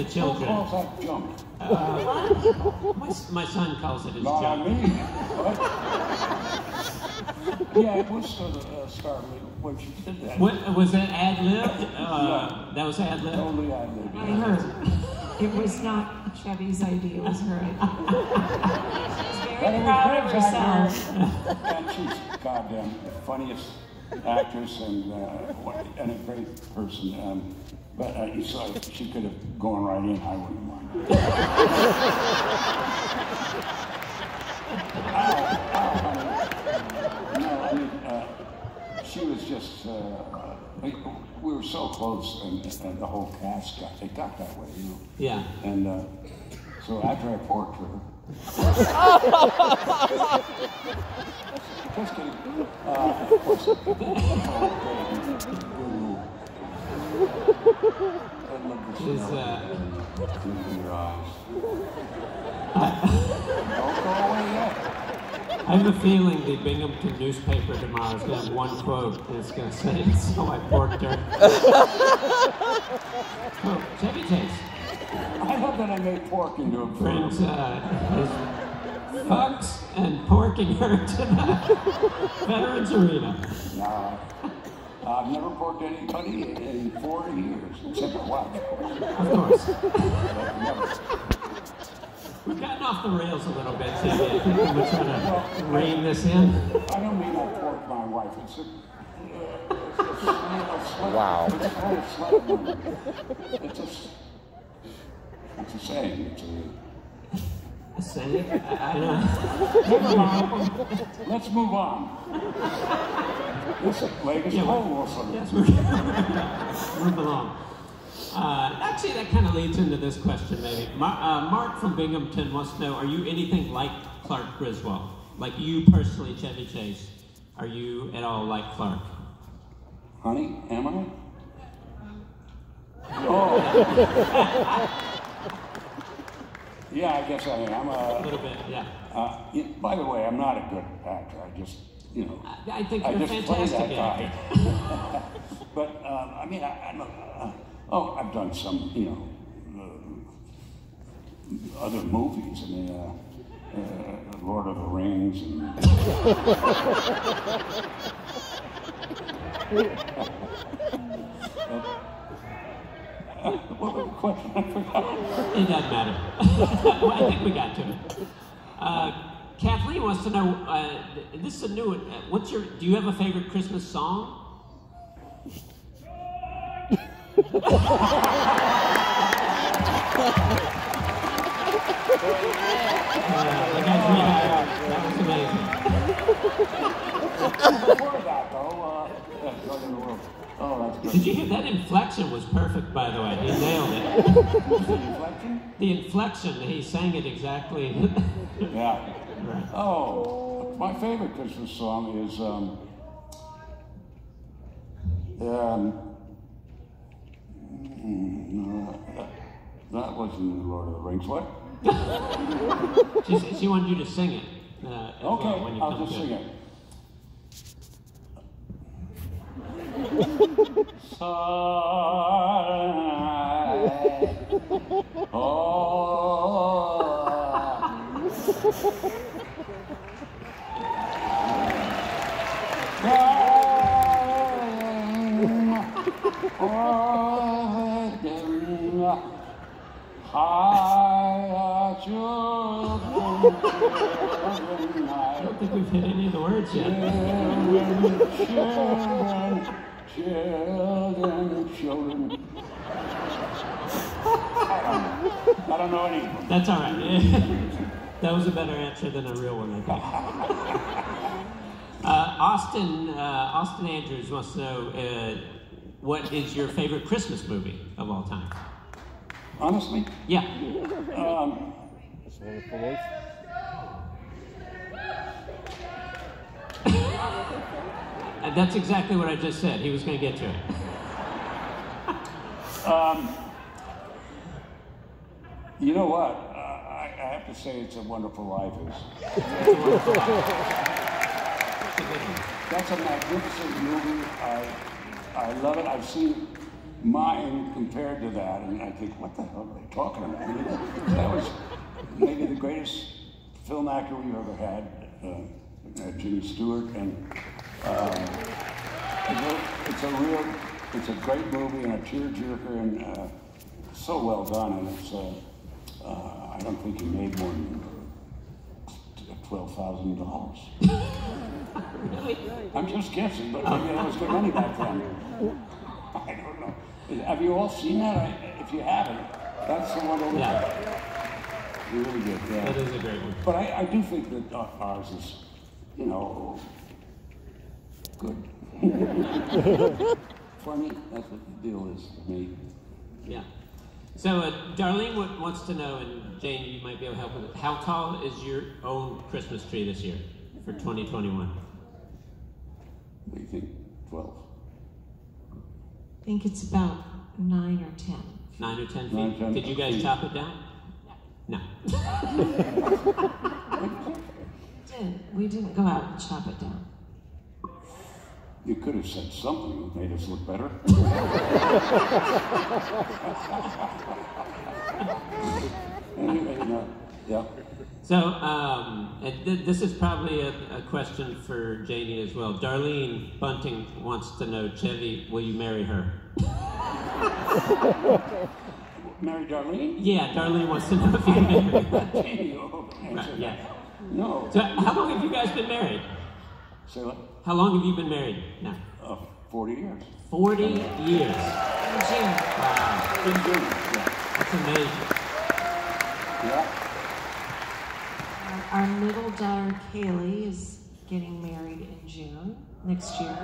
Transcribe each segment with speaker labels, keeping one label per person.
Speaker 1: the children.
Speaker 2: Who calls that junk?
Speaker 1: My son calls it his
Speaker 2: Not
Speaker 1: junk.
Speaker 2: on me. Yeah, it was sort of startling when she did that.
Speaker 1: What, was that ad-libbed?
Speaker 2: No.
Speaker 1: That was ad-libbed?
Speaker 2: Totally ad-libbed.
Speaker 3: I heard. It was not Chevy's idea, it was her idea. She's very proud of herself.
Speaker 2: And she's goddamn funniest actress and a great person. But so she could have gone right in, I wouldn't mind. No, I mean, she was just, we were so close, and the whole cast got that way, you know?
Speaker 1: Yeah.
Speaker 2: And so after I porked her, just kidding. Of course, in your eyes. Don't go away yet.
Speaker 1: I have a feeling the Binghamton newspaper tomorrow is going to have one quote, and it's going to say, "So I porked her." Oh, Chevy Chase.
Speaker 2: I love that I made pork into a
Speaker 1: Brings his fucks and porking her to the Veterans Arena.
Speaker 2: Nah, I've never porked anybody in 40 years, except my wife.
Speaker 1: Of course.
Speaker 2: Never.
Speaker 1: We've gotten off the rails a little bit, Chevy. I think we're trying to rein this in.
Speaker 2: I don't mean I porked my wife. It's a
Speaker 4: Wow.
Speaker 2: It's a saying.
Speaker 1: A saying? I know.
Speaker 2: Never mind. Let's move on. Listen, ladies, Wilson.
Speaker 1: Yes, move along. Actually, that kind of leads into this question, maybe. Mark from Binghamton wants to know, are you anything like Clark Griswold? Like you personally, Chevy Chase, are you at all like Clark?
Speaker 2: Honey, am I? Oh. Yeah, I guess I am.
Speaker 1: A little bit, yeah.
Speaker 2: By the way, I'm not a good actor. I just, you know.
Speaker 1: I think you're
Speaker 2: I just play
Speaker 1: fantastic
Speaker 2: that guy. But, I mean, I've done some, you know, other movies. I mean, Lord of the Rings and... What was the question? I forgot.
Speaker 1: It doesn't matter. Well, I think we got to it. Kathleen wants to know, this is a new one. Do you have a favorite Christmas song? That was amazing.
Speaker 2: Before that, though, Joy in the World. Oh, that's good.
Speaker 1: Did you hear that inflection was perfect, by the way. He nailed it.
Speaker 2: The inflection?
Speaker 1: The inflection, he sang it exactly.
Speaker 2: Yeah.
Speaker 1: Right.
Speaker 2: Oh, my favorite Christmas song is, that wasn't Lord of the Rings. What?
Speaker 1: She wanted you to sing it.
Speaker 2: Okay,
Speaker 1: when you
Speaker 2: I'll
Speaker 1: come
Speaker 2: just
Speaker 1: to
Speaker 2: sing
Speaker 1: it.
Speaker 2: it.
Speaker 1: I don't think we've hit any of the words yet.
Speaker 2: Children. I don't know any of them.
Speaker 1: That's all right. That was a better answer than a real one, I think. Austin Andrews wants to know, what is your favorite Christmas movie of all time?
Speaker 2: Honestly?
Speaker 1: Yeah. That's exactly what I just said. He was going to get to it.
Speaker 2: You know what? I have to say It's a Wonderful Life That's a magnificent movie. I love it. I've seen mine compared to that, and I think, what the hell are they talking about? I mean, that was maybe the greatest film actor we've ever had, Jimmy Stewart, and it's a great movie and a tearjerker, and so well done, and it's, I don't think he made more than $12,000. I'm just guessing, but maybe that was good money back then. I don't know. Have you all seen that? If you haven't, that's the one to look at. Really good, yeah.
Speaker 1: That is a great one.
Speaker 2: But I do think that ours is, you know, good. Funny, that's what the deal is with me.
Speaker 1: Yeah. So Darlene wants to know, and Jane, you might be able to help with it. How tall is your own Christmas tree this year for 2021?
Speaker 2: What do you think? 12?
Speaker 3: I think it's about 9 or 10.
Speaker 1: 9 or 10 feet?
Speaker 2: 9, 10
Speaker 1: Did you guys
Speaker 2: feet.
Speaker 1: chop it down? No.
Speaker 3: We didn't go out and chop it down.
Speaker 2: You could have said something that made us look better. Anyway, no, yeah.
Speaker 1: So, this is probably a question for Janie as well. Darlene Bunting wants to know, Chevy, will you marry her?
Speaker 2: Marry Darlene?
Speaker 1: Yeah, Darlene wants to know if you can marry her.
Speaker 2: Janie,
Speaker 1: Right, yeah.
Speaker 2: No.
Speaker 1: So, how long have you guys been married?
Speaker 2: Say what?
Speaker 1: How long have you been married now?
Speaker 2: 40 years.
Speaker 1: 40 years.
Speaker 3: In June.
Speaker 1: Wow.
Speaker 2: In June, yeah.
Speaker 1: That's amazing.
Speaker 2: Yeah.
Speaker 3: Our middle daughter, Kaylee, is getting married in June next year.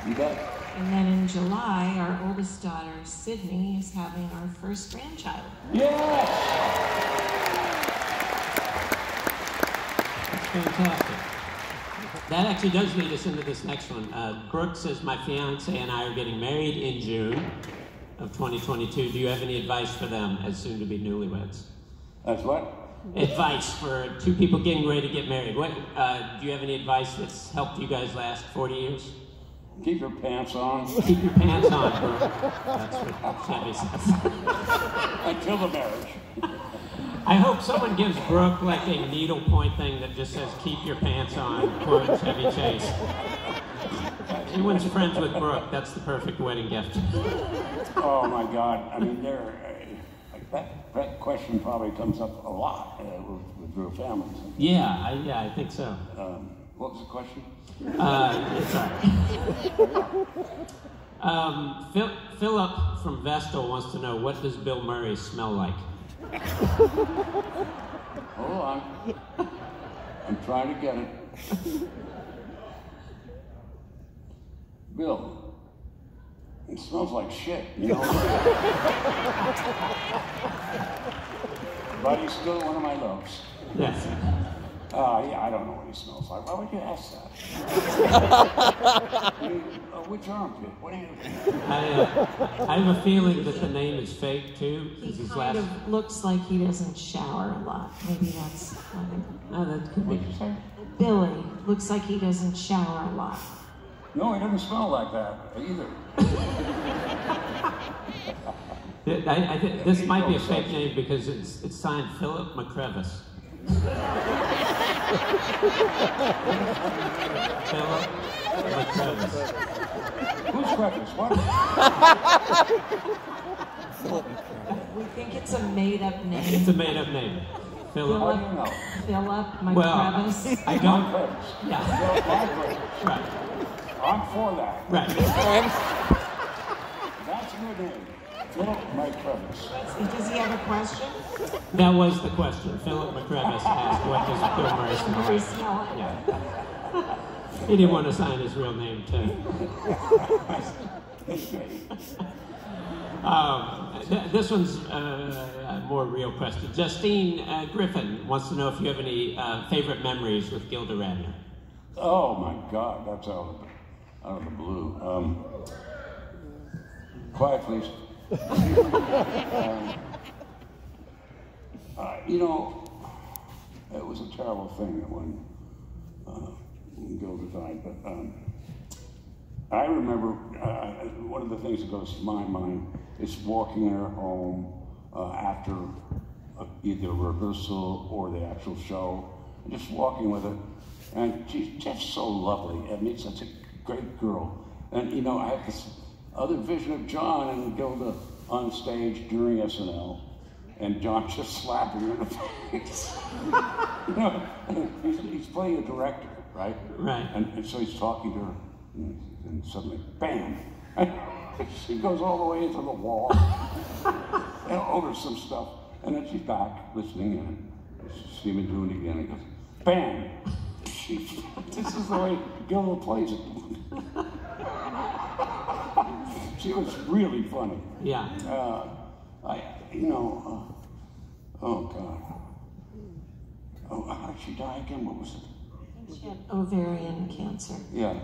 Speaker 2: You bet.
Speaker 3: And then in July, our oldest daughter, Sydney, is having our first grandchild.
Speaker 2: Yes!
Speaker 1: That's fantastic. That actually does lead us into this next one. Brooke says, my fiance and I are getting married in June of 2022. Do you have any advice for them as soon to be newlyweds?
Speaker 2: That's what?
Speaker 1: Advice for two people getting ready to get married. What do you have any advice that's helped you guys last 40 years?
Speaker 2: Keep your pants on.
Speaker 1: Keep your pants on, Brooke. That's what Chevy says.
Speaker 2: Until the marriage.
Speaker 1: I hope someone gives Brooke like a needlepoint thing that just says, keep your pants on, quote Chevy Chase. Anyone's friends with Brooke, that's the perfect wedding gift.
Speaker 2: Oh my God, I mean, that question probably comes up a lot with real families.
Speaker 1: Yeah, I think so.
Speaker 2: What was the question?
Speaker 1: Sorry. Philip from Vestal wants to know, what does Bill Murray smell like?
Speaker 2: Hold on. I'm trying to get it. Bill, it smells like shit, you know? But he's still one of my loves.
Speaker 1: Yes.
Speaker 2: Yeah, I don't know what he smells like. Why would you ask that? Which armpit? What do you think?
Speaker 1: I have a feeling that the name is fake too.
Speaker 3: He kind of looks like he doesn't shower a lot. Maybe that's what
Speaker 1: that could
Speaker 2: What
Speaker 1: be.
Speaker 2: did you say?
Speaker 3: Billy looks like he doesn't shower a lot.
Speaker 2: No, he doesn't smell like that either.
Speaker 1: I think this might be a fake name because it's signed Philip McCrevis. Philip McCrevis.
Speaker 2: Who's Crevice? What?
Speaker 3: We think it's a made-up name.
Speaker 1: It's a made-up name. Philip.
Speaker 2: How do you know?
Speaker 3: Philip
Speaker 1: Well,
Speaker 3: McCrevis.
Speaker 1: I
Speaker 2: Mike
Speaker 1: don't.
Speaker 2: Crevice.
Speaker 1: Yeah.
Speaker 2: Mike Crevice.
Speaker 1: Right.
Speaker 2: I'm for that.
Speaker 1: Right.
Speaker 2: That's a good name. Philip Mike Crevice.
Speaker 3: Does he have a question?
Speaker 1: That was the question. Philip McCrevis asked, what does Bill Murray smell
Speaker 3: Murray
Speaker 1: like?
Speaker 3: smell like?
Speaker 1: Yeah. He didn't want to sign his real name, too. This one's a more real question. Justine Griffin wants to know if you have any favorite memories with Gilda Radner.
Speaker 2: Oh my God, that's out of the blue. Quiet, please. You know, it was a terrible thing when Gilda died, but I remember one of the things that goes to my mind is walking her home after either rehearsal or the actual show, and just walking with her. And she's just so lovely. I mean, such a great girl. And you know, I have this other vision of John and Gilda on stage during SNL, and John just slapping her in the face. You know, he's playing a director, right?
Speaker 1: Right.
Speaker 2: And so he's talking to her, and suddenly, bam! And she goes all the way into the wall and over some stuff, and then she's back listening, and she see me do it again. And goes, bam! This is the way Gilda plays it. She was really funny.
Speaker 1: Yeah.
Speaker 2: Oh God. Oh, how did she die again? What was it?
Speaker 3: She had ovarian cancer.
Speaker 2: Yeah.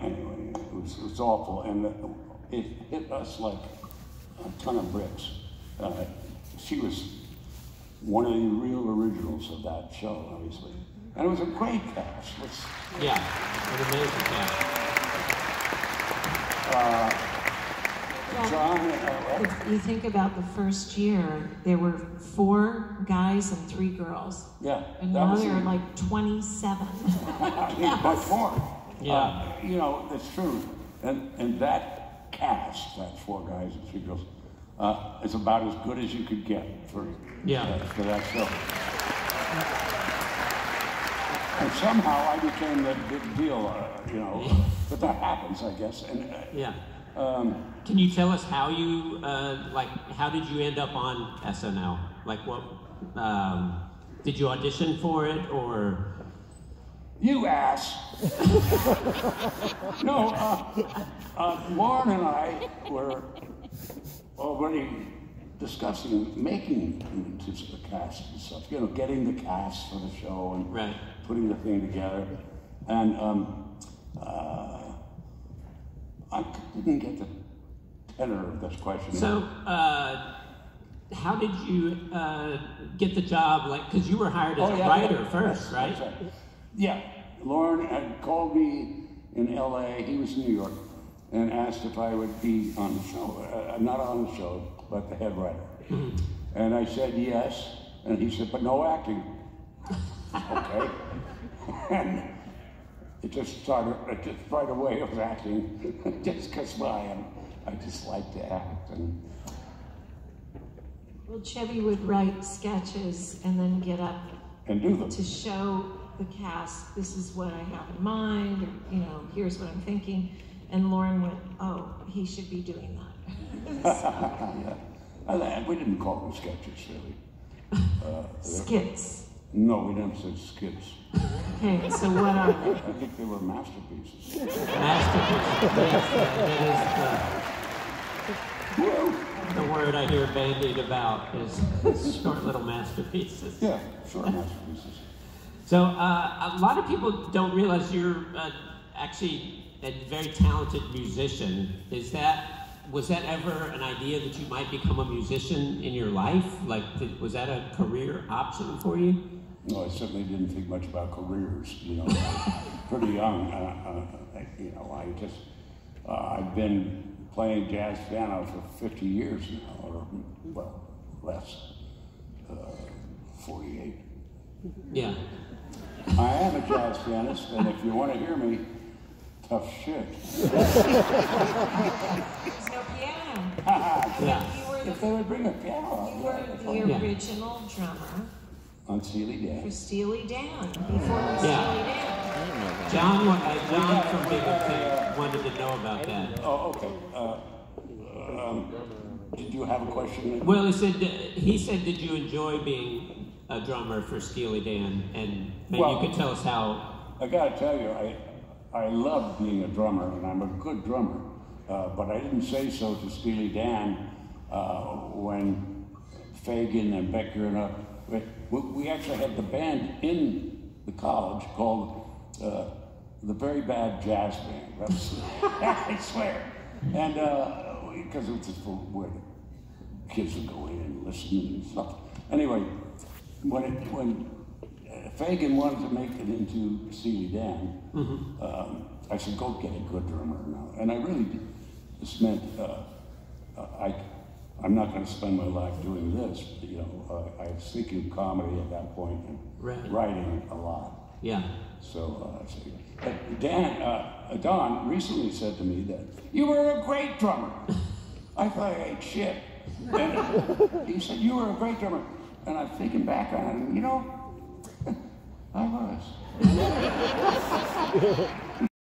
Speaker 2: Anyway, it was awful, and it hit us like a ton of bricks. She was one of the real originals of that show, obviously. And it was a great cast.
Speaker 1: Yeah, an amazing cast.
Speaker 2: John,
Speaker 3: If you think about the first year, there were 4 guys and 3 girls.
Speaker 2: yeah.
Speaker 3: And now there are like 27.
Speaker 2: By far.
Speaker 1: Yeah.
Speaker 2: You know, it's true. And that cast, that 4 guys and 3 girls, is about as good as you could get for that show. And somehow I became the big deal, you know, but that happens, I guess. And
Speaker 1: yeah. Can you tell us how you, how did you end up on SNL? Like what, did you audition for it or?
Speaker 2: You ass. No, Lauren and I were already discussing making the cast and stuff, you know, getting the cast for the show and
Speaker 1: right.
Speaker 2: putting the thing together. And I didn't get the tenor of this question.
Speaker 1: So, how did you get the job? Like, because you were hired as a writer first, right?
Speaker 2: Right. Yeah. Lauren had called me in LA, he was in New York, and asked if I would be on the show. Not on the show, but the head writer. Mm-hmm. And I said yes, and he said, but no acting. Okay. And it just started, right away I was acting, just because I just like to act. And
Speaker 3: well, Chevy would write sketches and then get up
Speaker 2: and do them
Speaker 3: to show the cast, this is what I have in mind, or, you know, here's what I'm thinking. And Lauren went, oh, he should be doing that.
Speaker 2: Yeah. We didn't call them sketches, really.
Speaker 3: Skits.
Speaker 2: No, we didn't say skits.
Speaker 3: Okay, so what are they?
Speaker 2: I think they were masterpieces.
Speaker 1: Masterpieces. Yes, the word I hear bandied about is short little masterpieces.
Speaker 2: Yeah, short masterpieces.
Speaker 1: So a lot of people don't realize you're actually a very talented musician. Was that ever an idea that you might become a musician in your life? Like, was that a career option for you?
Speaker 2: No, I certainly didn't think much about careers. You know, pretty young. You know, I've been playing jazz piano for 50 years now, or well, less, 48.
Speaker 1: Yeah.
Speaker 2: I am a jazz pianist, and if you want to hear me, tough shit.
Speaker 3: There's no piano.
Speaker 1: Yeah.
Speaker 2: If they would bring a piano,
Speaker 3: You were the original drummer
Speaker 2: on Steely Dan.
Speaker 3: for Steely Dan, before Steely Dan.
Speaker 1: John from Binghamton wanted to know about that.
Speaker 2: Oh, okay. Did you have a question?
Speaker 1: Well, he said, did you enjoy being a drummer for Steely Dan? And maybe you could tell us how.
Speaker 2: I gotta tell you, I love being a drummer, and I'm a good drummer. But I didn't say so to Steely Dan when Fagan and Becker and we actually had the band in the college called the Very Bad Jazz Band. I swear. And because it was just where the kids would go in and listen and stuff. Anyway, when Fagan wanted to make it into Steely Dan. I said, go get a good drummer now. And I really did. This meant I'm not going to spend my life doing this. You know, I was thinking of comedy at that point and writing a lot.
Speaker 1: Yeah.
Speaker 2: So, Don recently said to me that you were a great drummer. I thought I ate shit. And he said, you were a great drummer. And I'm thinking back on it, and you know, I was.